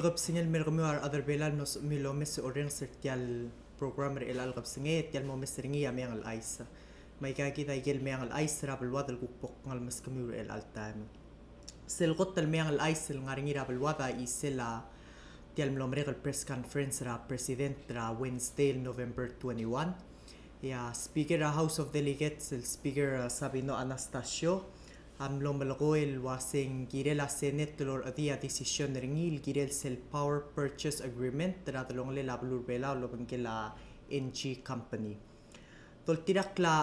ilgab sinyal mergmuar other belal nos milomes oreng sertial programmer el algab singe tial momes ringi ameng al ice may kaki tay gel meng al ice rabel wadal gupok ngal mas kemur el altam sel gotal meng al ice el ngaringi rabel wada isela tial milomre el press conference ra president ra Wednesday November 21 ya speaker ra House of Delegates el speaker Sabino Anastasio amlom balgoel wasing girela Senate lor adia decision ringil girel sel power purchase agreement tradalong le lablur bela lobang kila NG company tol tirakla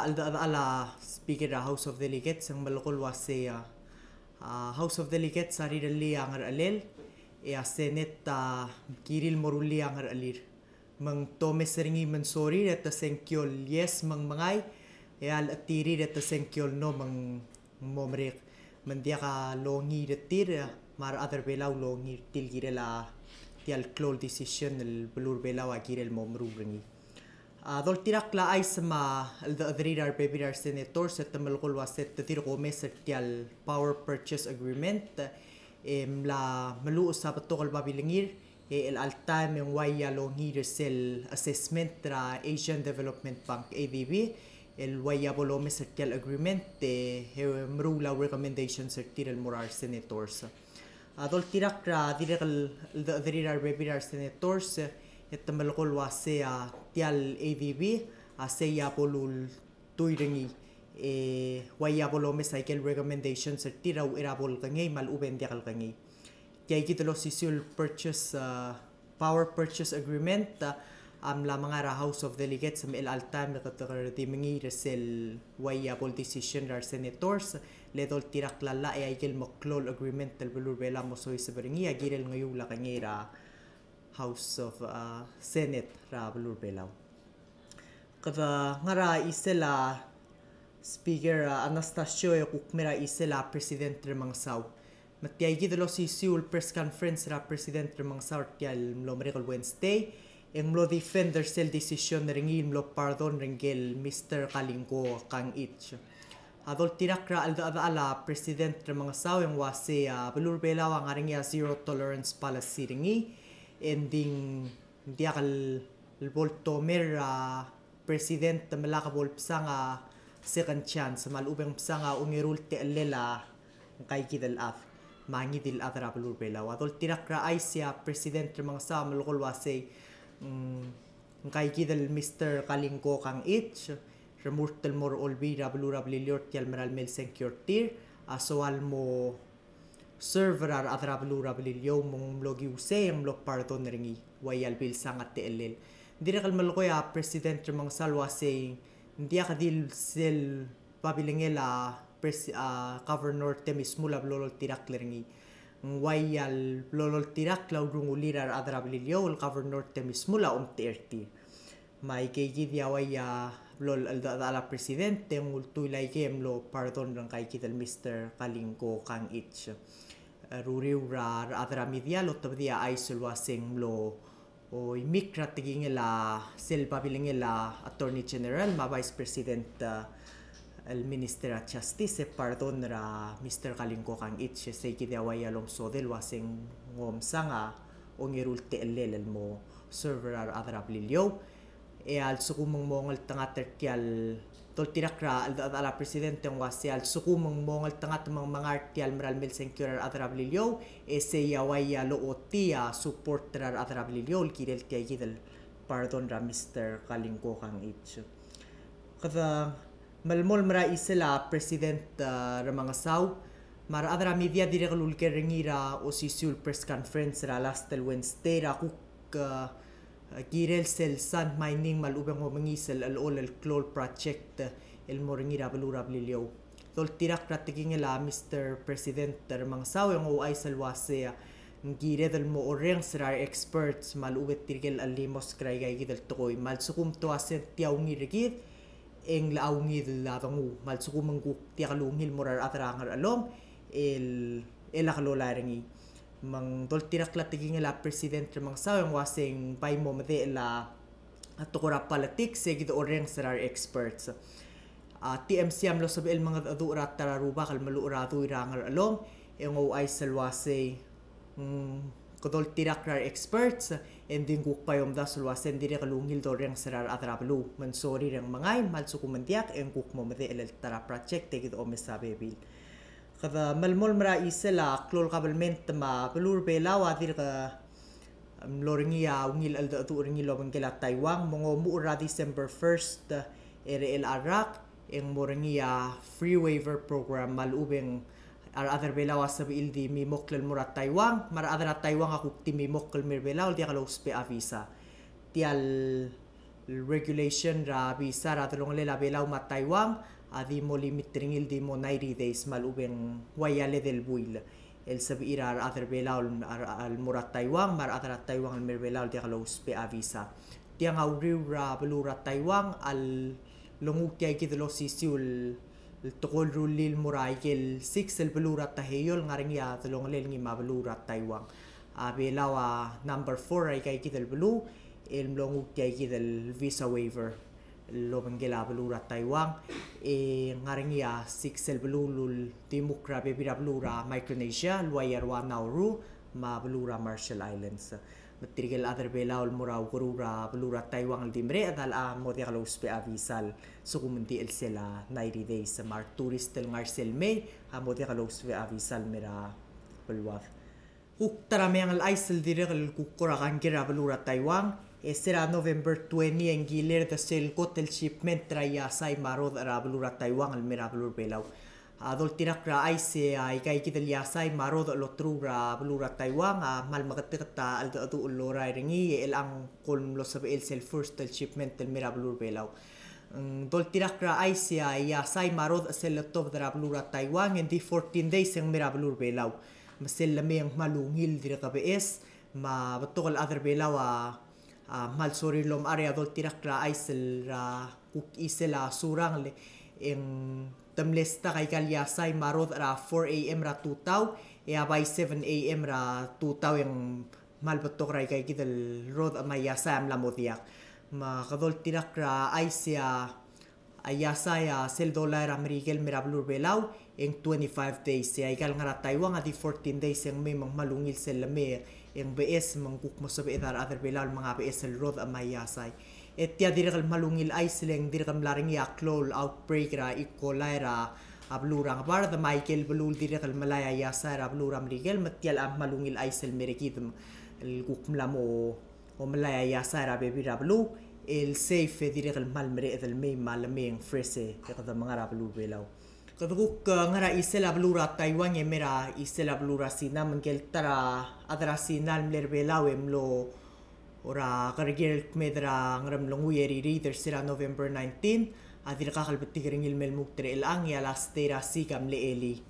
ala speaker ra House of Delegates ang balgol wase House of Delegates sarirali ang alel Senate giril moruli ang alir mang tome seringi mensori at sengkyol yes mang mangay al atiri at sengkyol no mang momrek mandia ka longi retir mar other belaw longi til girela tial clol decision el blur belaw girel momru ringi dol tirak la ay sama al adrirar bebirar senator set tamalkol waset tir gomes tial power purchase agreement la malu sa patokol babilingir el altam en waya longi resel assessment tra Asian Development Bank ADB el waya bolome certial agreement mrula recommendation certir el morar senators adol tirak ra direkal dirirar bebirar senators etamalkol wase tial ADB aseya polul tuiringi waya bolome cycle recommendation certir au erabol kangay mal uben diakal kangay kaya kitalo sisul purchase power purchase agreement la mga ra House of Delegates el altam di mengi resel waya pol decision ra senators le dol tirak lala ay gel moklol agreement tel belur bela mo soy seberingi agirel ngayula kanyera House of Senate ra belur belaw kada ngara isela speaker Anastasio kukmera isela president remangsaw matiyay gidalo si Seoul press conference ra president remangsaw tial mlomrekol Wednesday ang mlo defender sel decision ringil mlo pardon ringel Mr. Kalingko kang ich adol tirak ra ala president remangsaw ang wase belur belaw ang aring zero tolerance policy ringi ending diakal voltomer president malaka volpsanga second chance malubeng psanga ungirul te lela kay kidal af mangi dil adra belur belaw adol tirak ra ay siya president remangsaw malukol wase kay kidal Mr. Kalingko kang ich remurtel mor olbira belura belilior tial meral mel security asoal mo server adra belura belilio mong logi use ang lo pardon ringi wayal bil sangat te elel direkal malkoya president remangsaw wase dia kadil sel pabilingela governor temis mula lolol tirak lergi wayal lolol tirak laudung ulirar adrablilyo el governor temis mula terti may kay dia waya lol ala presidente multu lay game lo pardon rang kay kidal Mr. Kalingko kang ich ruriw ra adra media lo tabdia ay sulwasing lo o imikra tigingela sel pabilingela attorney general ma vice president el minister of justice pardon ra Mr. Kalingko kang itche say kidawaya lom so del wasing ngom sanga ongirulte elel mo server adra blilyo al sukumong mongal tanga tertial tol tirakra ala presidente ng wasi al sukumong mongal tanga mang mga artial meral mel secure adra blilyo se yawaya lo otia support ra adra blilyo kidel tiay kidel pardon ra Mr. Kalingko kang itche kada malmol mara isela president ramangasaw mara adra media direkalul kerengira o sisul press conference ra last Wednesday ra kuk girel sel sand mining malubang mo mangisel al all el clol project el moringira belura blilyo tol tirak ratigingela Mr. President ramangasaw ang OI salwase giredal mo oreng srar experts malubet tirgel alimos kraygay gidel tokoy malsukum to asent tiaw ngirigid eng laungil latangu malsukumang guk tiakalungil morar atrangar along el akalola ringi mang dol tirak la tigingela president remangsaw ang wasing pay mo made la atukura politics segid oreng srar experts TMC am lo sabil mga adura tararuba kal malura tu irangar along ang OI salwase kadol tirak rar experts ending guk payom da sulwasen dire kalungil do reng serar atrablu men sorry reng mangay mal sukumandiak en guk mo mede el tara project te gid o mesabe bil kada malmol mra isela klol kabelment ma belur belaw adir ka loringia ungil al da tu ringi lo bangela Taiwan mongo mura December 1st ere el arak en moringia free waiver program malubeng ar other belaw sabi ildi mi moklel murat Taiwan mar other Taiwan aku ti mi mokkel mir belaw dia kalau spe avisa tial regulation ra visa ra tolong lela belaw ma Taiwan adi mo limit ringil di mo 90 days malubeng wayale del buil el sabi ira ar other belaw al murat Taiwan mar other Taiwan al mir belaw dia kalau spe avisa dia ngawriw ra belurat Taiwan al longu kay kidlo sisiul التقول رولي المرايل 6 البلورة تهيول ngarinya tolong lel ngi mabelura Taiwan abelawa number 4 ay kay kidal belu el mlongu kay kidal visa waiver lo bangela belura Taiwan ngarinya 6 el belulul timukra bebira belura Micronesia luayarwa Nauru mabelura Marshall Islands matrigel other belaw muraw kurura belura Taiwan dimre adal modia kalau spe avisal sukumunti el sela 90 days sa mar tourist el ngarcel may modia kalau spe avisal mera belwaf kuk taramang al isel dire el kukura kan kira belura Taiwan sera November 20 en giler the sel hotel shipment traya sai marod ara belura Taiwan al mera belur belaw adol tirak ra aise ay kay kita liasay marod lo trura belura Taiwan mal magatekta al atu ulora ringi el ang kolm lo sabe el sel first el shipment el mira belur belaw dol tirak ra aise ay yasay marod sel top dra belura Taiwan en di 14 days ang mira belur belaw masel lameng malungil dira ka BS ma batol other belaw mal sorry lom area dol tirak ra aise ra kuk isela surang le en tamlesta kay kalyasay marod ra 4 AM ra 2 by 7 AM ra 2 yung malbatok ra kay kidal road amayasa am lamodiak makadol tirak ra aisya ayasaya sel dollar amerikel mirablur belaw en 25 days ay kal nga Taiwan ati 14 days yung may malungil sel lame yung BS mangkuk mo sa betar other belaw mga BS sel road amayasay etya direkal malungil ay silang direkal laring yaklol outbreak ra ikolay ra ablurang para the Michael belul direkal malaya yasa ra abluram legal matyal am malungil ay sel merekidum el kukmlam o malaya yasa ra bebi ra blu el safe direkal malmere el may malameng frese kada mga ra blu belaw kaduk ngara isel ablura Taiwan emera isel ablura sinam kel tara adra sinal mler belaw emlo ora karigel medra ngaram longuyeri reader sira November 19 adir kakalbati ringil melmuktre elang ya lastera sikam leeli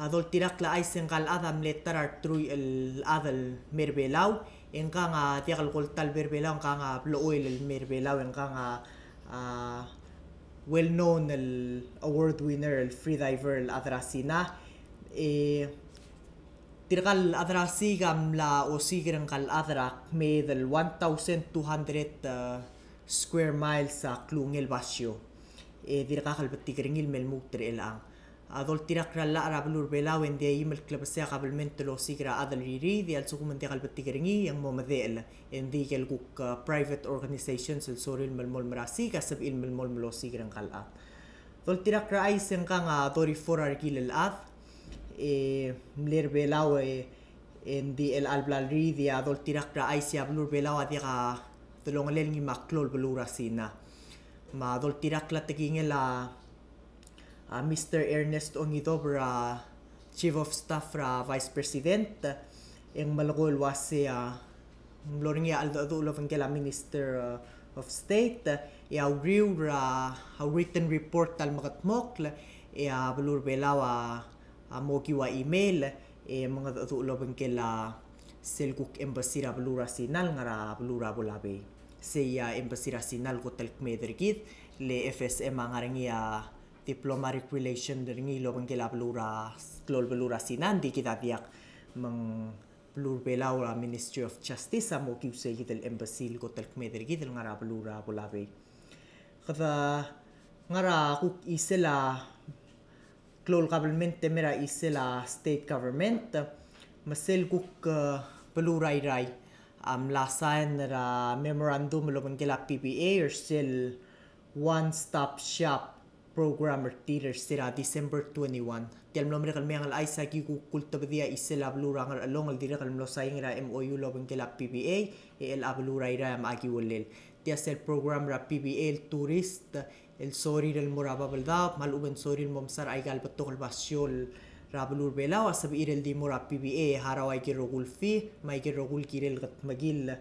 adol tirakla ay sengkal adam letter true el adal merbelaw engka nga tiakal koltal merbelaw engka nga oil el merbelaw engka nga well known el award winner el freediver el adrasina Tirkal adrasi gamla o sigirang kal adrak may del 1,200 square miles sa klungel basyo. Tirkal batigiringil melmuktre elang. Adol tirak rala arabulur belaw hindi email klabasya kabelmente lo sigira adal riri di al sukumente kal batigiringi yang mo madel hindi kel kuk private organizations el soril melmol merasi kasab il melmol melo sigirang kal at. Adol tirak ra ay sengkang tori for arkil el at. Mler belaw en di el alblal ri adol tirak ra ay siya blur belaw adi ka tulong lel ngi maklol belura sina ma adol tirak la tegingel Mr. Ernest Ongidobra Chief of Staff ra Vice President en malagol wase mloringi aldo uloveng kela Minister of State ya riw ra written report tal makatmok belur belaw mokiwa email mga tulobeng kela selkuk embassy ra belura sinal ngara belura bulabe seya embassy ra sinal ko tel kmedergit le FSM ngaringi diplomatic relation ringi lobeng kela belura klol belura sinan di kita diak mang belur belaw Ministry of Justice mokiw se gitel embassy ko tel kmedergit ngara belura bulabe kada ngara kuk isela klol kabelmente mera isela state government masel kuk pelurai-rai lasayan na memorandum lo kila PBA or still one-stop shop program artir sira December 21 tial mlo mereka mengal ay sa ki kulta bedia isela blurangar along al dire kalmlo sayang ra MOU lo kila PBA el ablurai ra magi wolel tia sel program ra PBA el tourist el sori del moraba balda mal uben sori el momsar ay gal batokal basyol rabulur belaw asab irel di mora PBA haraw ay kirogul fi may kirogul kirel gat magil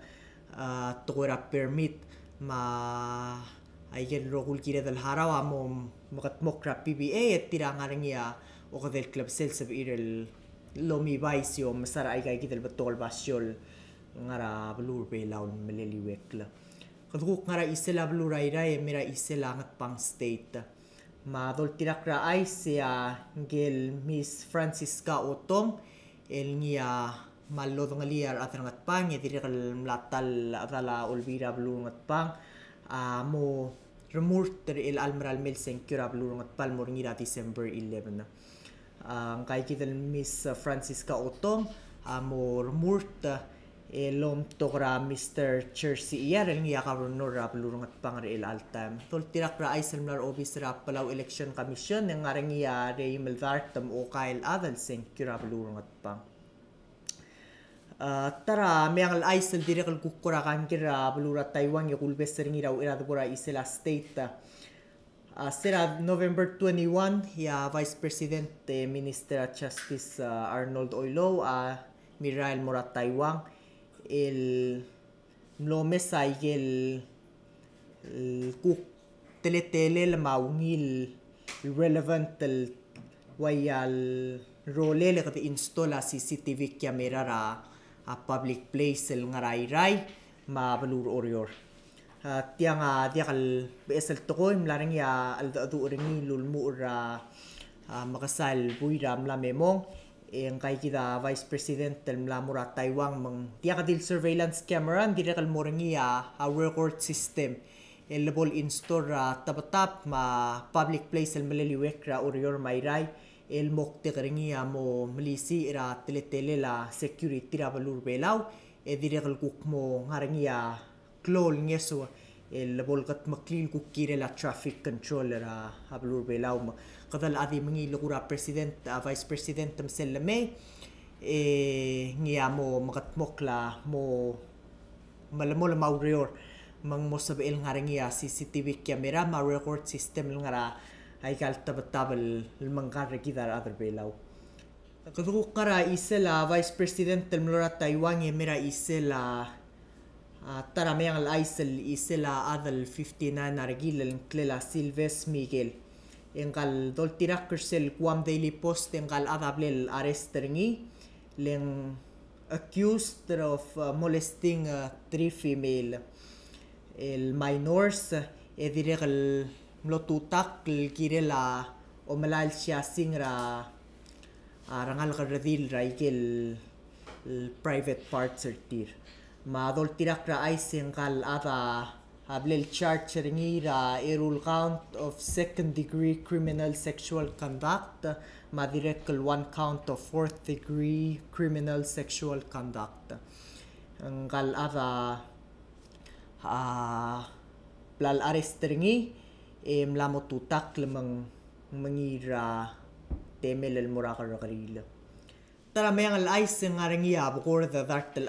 tokora permit ma ay kirogul kirel dal haraw amo makat mokra PBA et tirang arangya o kadel club sel sab irel lomi baisyo masara ay kay kitel batokal basyol ngara bulur belaw meleliwek la kaduk ngara isela bulur ay ray mira isela ngat pang state madol tirakra ay siya gel Miss Francisca Otong el niya malod ngaliar at ngat pang dirikal mlatal atala olvira bulur ngat pang mo remurter el almaral mel senkura bulur ngat pal moringira December 11 ang kay kitel Miss Francisca Otong mo remurter elom tokra Mr. Chelsea iyar el niya karunor bulur ngat pang el altam tol tirakra ay selmlar office ra Palau Election Commission ng ngarang iya re meldartam o kail adal senkura bulur ngat pang tara meang al aisel direkal kukura kan kira bulura Taiwan ya kulbes sering iraw iradabura isela state sera November 21 ya Vice President Minister Justice Arnold Oilo Mirael Morat Taiwan el mlomes ay el kuk teletele la maungil relevant el wayal role le kat installa CCTV camera ra a public place el ngaray-ray mabalur orior tiang diakal besel tokoy mlarang ya al adu ringi lulmu ra makasal buira mla memong ang kay kita Vice President del Mlamura Taiwan mang diakadil surveillance camera direkal morangi a record system el labol install tabatap ma public place el maliliwek ra orior mayray el mokte karingi mo milisi ra teletele la security ra balur belaw direkal kukmo ngarangi klol ngeso el labol kat maklil kukire la traffic controller balur belaw kadal adi mangi lugura president vice president tamselame ngiya mo makatmokla mo malamol maurior mang mo sabel ngarangiya CCTV camera ma record system ngara ay kal tabatabal mangkar kita other belaw kaduk kara isela vice president telmlora Taiwan mera isela tara mayang al isel isela adal 59 nargil klela Silves Miguel engkal dol tirak kersel Guam Daily Post engkal adable arrest ringi leng accused of molesting 3 female el minors direk mlotutak kirela o malal siya singra rangal kadradil raigel private parts artir madol tirak ra ay engkal ada hablel charge ringi ra erul count of second degree criminal sexual conduct madirekal one count of fourth degree criminal sexual conduct ang kal ada plal arrest ringi mlamo tutak lamang mangira temel el murakar karila tara mayang al ais nga ringi bukor the dartel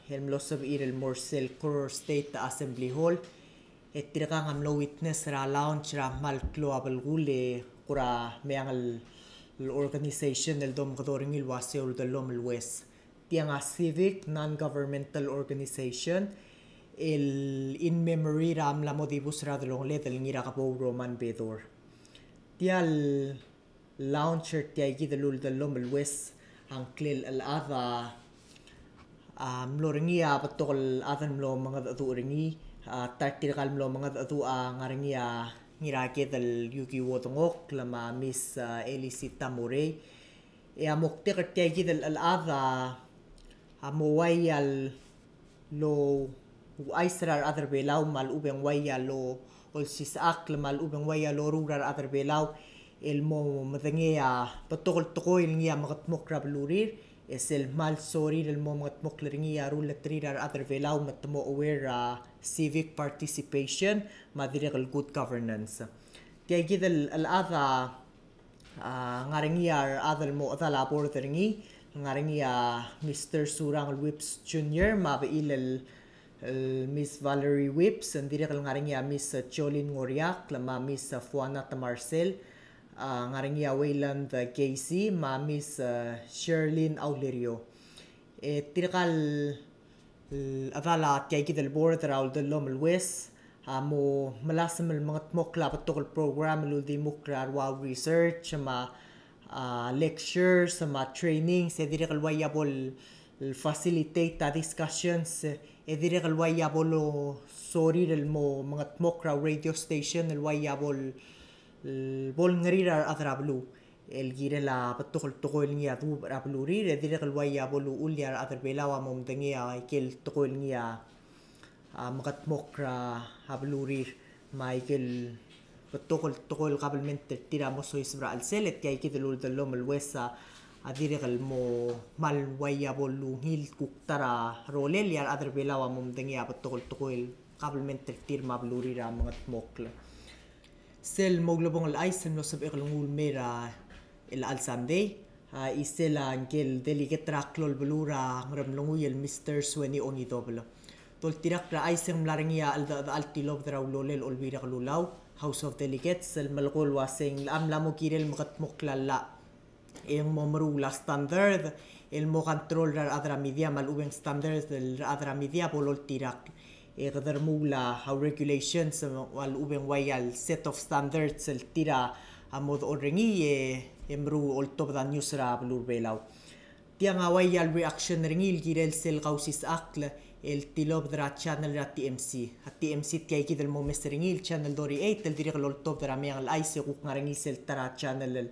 helmlo sab irel morsel Koror State Assembly Hall tira ngam lo witness ra launch ra malklo abalgule kura meang al organization del dom kadoring ilwaseo del lom west tiang civic non-governmental organization el in memory ram la modibus ra delong le del ngira kapo Roman Bedor tial launcher tiay gidalul del lom west ang klil al ada mloringia patol adan mlo mga aturingi tartir kalmlo mga atu ngaringia ngirake dal yuki wotongok lama Miss Elisita More amok tekte gidal al ada amuwayal lo aisrar other belaw mal ubeng wayal lo ol sisak mal ubeng wayal lo rurar other belaw el mo madangia patokol tokoy ngia makatmok rablurir es el mal sorir el moment mokleringhi arul letrir other velau matmo aware civic participation ma direct good governance kaya gid al other ngaringi other mo other borderinghi ngaringi Mr. Surang Whips Jr. ma il Miss Valerie Whips and direct ngaringi Miss Jolene Ngoriak lama Miss Fuana Marcel ngaringi Wayland Casey ma Miss Sherlyn Aulerio tirakal adala kaya gid board raul delom الويس mo malasam mga mokla patok program ludi mukra wow research ma lectures ma training se direct wayable facilitate discussions direct wayable sorry el mo mga mokra radio station el wayable bol ngarira adrablu el gire la patok el toko el niya du rablurir direct el wayable ulyar adrabelawa mom dengia kel toko el niya makat mokra hablurir Michael tokol qabelmente tira moso isbra al selet kay kidlul dalom alwesa adire mo mal waya bolu hil kuktara rolel yar adre belawa mum dengi tokol qabelmente tir mablurir makat mokla sel moglobong al ice no sab iglungul mera el al sunday isela angel delegate raklol blura ngremlungu el Mr. Sweni Ongi doblo tol tirak ra aisem laringia al tilob drawlolel olbira lulaw House of Delegates el malgol wasing am lamo kirel makat moklala el momru la standard el mo control ra adra media mal ubeng standards del adra media bolol tirak gdar mula how regulations wal ubeng wayal set of standards el tira amod orengi emru ol top da news ra blur belaw tiang wayal reaction ringil girel sel qausis akla el tilob dra channel ra TMC kay kid el momestringil channel dori 8 el direct lol top dra me al ice guk ngarangi sel tara channel el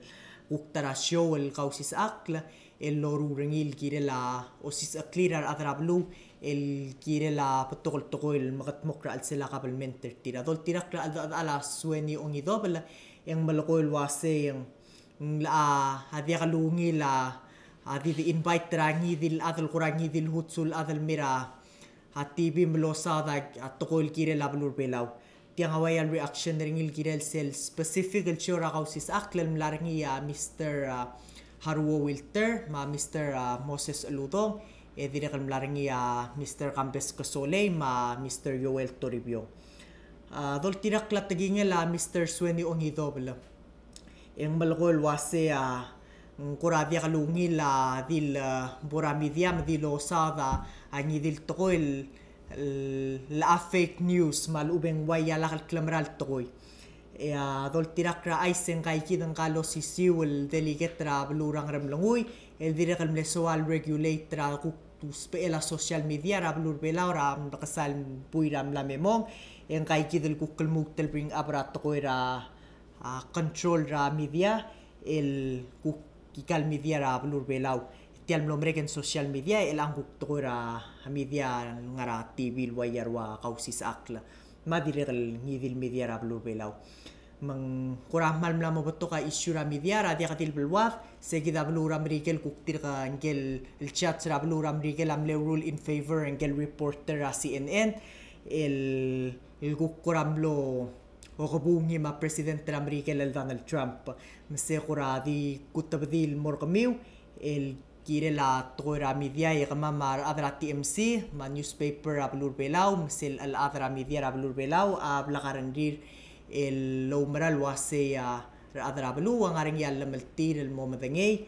guk tara show el qausis akla el loru ringil girela osis clear adra blue el girela patokol toko el magat mokra al sela qabelmente tira dol tirak ala Sweni Ongi dobla yang maloko el wase yang la hadia kalungi la adi invite rangi dil adal kurangi dil hutsul adal mira TV melosada atokol kire lablur belaw tiang awayal reaction ringil kirel sel specific el chora kausis aklel mlaringi Mr. Harwo Wilter ma Mr. Moses Ludong direct mlaringi Mr. Campes Kasole ma Mr. Yoel Toribio dol tirak latagingel Mr. Sweni Ongi dobla yang malgol wase kuradia kalungi la dil boramidia dilo sada angi dil tokoil la fake news mal ubeng waya la klamral tokoy dol tirakra aisen kay kidan kalo sisiw el delegetra blurang remlungoy el direct el mesoal regulator kuspe la social media ra blur belaura bakasal puiram la memong en kay kidel kukelmuk tel bring abra tokoy ra control ra media el kikal media ra blur belaw tial mlomreken social media el anguk tora media ngara TV wayar wa kausis akla madirel ngidil media ra blur belaw mang kurang mal mlamo beto ka issue ra media ra dia katil belwaf segida blur amerikel kuktir ka ngel el chat ra blur amerikel amle rule in favor ngel reporter ra CNN el kukuramlo o kabungi ma presidente amerikel el Donald Trump مسيقرا دي كتبدي المرقميو الكيري لا تغيرا ميديا يغمامار أدرا TMC ما newspaper أبلور بلاو مثل الأدرا ميديا أبلور بلاو أبلغارندير اللومرا الواسية أدرا بلو وغارنجي اللملتير المومدنجي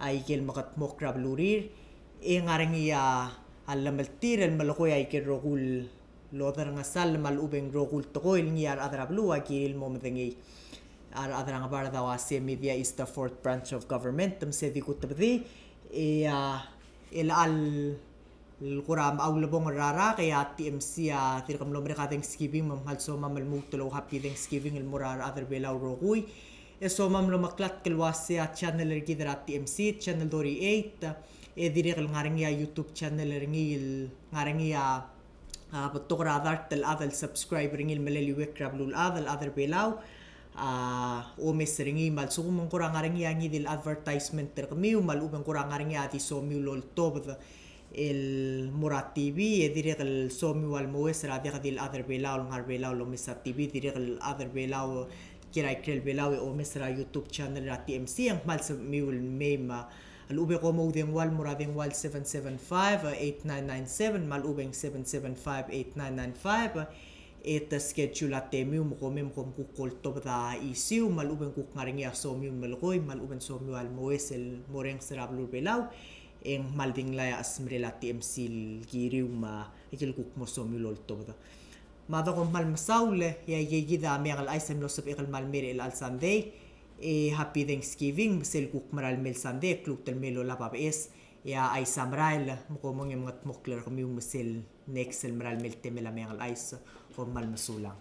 أيكي المقت موكرا بلورير غارنجي اللملتير الملقوي أيكي الرغول لودر نسال مالوبين رغول تغويل نيار أدرا بلو أيكي المومدنجي adrang barda wase media is the fourth branch of government tamse di kutabdi el al القرام أول بون الرارا قيا TMC تلقم لومريكا Thanksgiving ممهل سوما ملموت لو happy Thanksgiving المرار أذر بلاو روغوي سوما ملو مكلات كالواسيا channel الجدرا TMC channel دوري 8 ديريق الغارنجيا يوتيوب channel الغارنجيا بتقرا ذات الأذل subscribe رنجي المللي ويكرا بلو الأذل أذر بلاو o mesringi mal so kung kurang aring yangi dil advertisement terkemiu mal uben kurang aring ati so miu lol tobda el Murat TV direk el so miu al moes radia dil other belau ngar belau lo mesa TV direk el other belau kira ikrel belau o mesra YouTube channel ra TMC ang mal sa miu mema al ube ko mo ding wal murading wal 775-8997 mal ubeng 775-8995 eta schedule ate miu mo komem kom kukol to da isiu mal uben kuk ngaringi so miu melgoy mal uben so miu al moesel moreng serablu belau en mal ding la asmrela TMC giriu ma ikil kuk mo so miu lol to da ma da kom mal masaule ya yegida me al aisem lo sab ikal mal mere al Sunday happy Thanksgiving sel kuk maral mel Sunday kluk tel melo la babes ya ay samrail mo ko mong ngat mokler ko miu mesel next sel maral mel temela me al ais formal masulang